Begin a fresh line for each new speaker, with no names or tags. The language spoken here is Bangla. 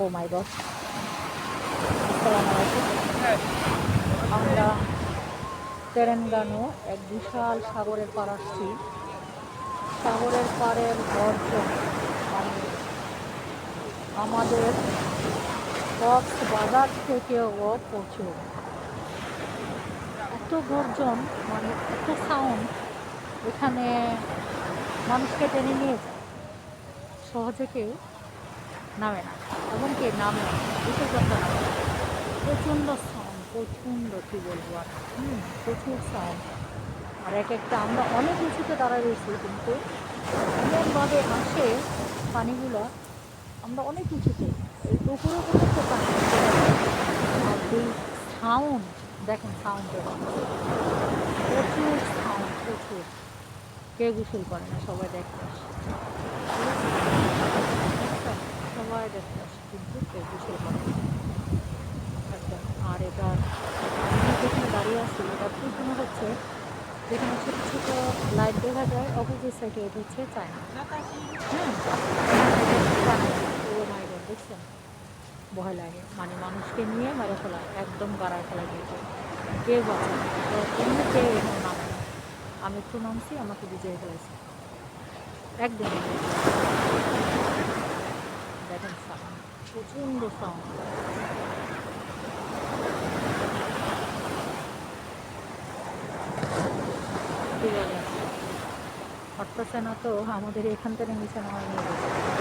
ও মাই গড, আসসালামু আলাইকুম। আমরা তেরেঙ্গানো এক বিশাল সাগরের পাড় আসছি। সাগরের পাড়ের গর্জন মানে আমাদের কক্সবাজার থেকেও প্রচুর। এত গর্জন মানে এত সাউন্ড, এখানে মানুষকে টেনে নিয়ে যায়, সহজে কেউ নামে না, এবং কে নামে বিশেষজ্ঞ নামে না। প্রচণ্ড সাউন্ড, প্রচণ্ড কি বলবো আর, প্রচুর সাউন্ড। আর এক একটা আমরা অনেক উঁচুতে দাঁড়ায় রয়েছি, কিন্তু এমনভাবে আসে পানিগুলা, আমরা অনেক উঁচুতে, এই উপরে পর্যন্ত পানি চলে যায়। আর এই সাউন্ড, দেখেন সাউন্ডের অবস্থা, প্রচুর সাউন্ড, প্রচুর। কেউ গোসল করে না, সবাই দেখতে আসে, ঠিক আছে? দেখছেন? সবাই দেখতে আসে, কিন্তু কেউ গোসল করে না একদম। আর এটা আমি যেখানে দাঁড়িয়ে আছি, এটা পিছনে হচ্ছে, যেখানে ছোট ছোট লাইট দেখা যায়, অপোজিট সাইডে এটা হচ্ছে চায়না। হুম, এটা হচ্ছে চায়না। ও মাই গড, দেখছেন? ভয় লাগে, মানে মানুষকে নিয়ে মেরে ফেলা, একদম গাড়ায় ফেলা গিয়েছে, কেউ বাঁচে না। তো এমনি কেউ এখানে নামে না। আমি একটু নামছি, আমাকে বুঝিয়ে ফেলেছে, একদম বুঝিয়ে ফেলেছে। দেখেন সাউন্ড, প্রচণ্ড সাউন্ড। কি বলেন, হটতেছে না তো, আমাদের এখান থেকে নিচে নামায় নিয়ে যাবে।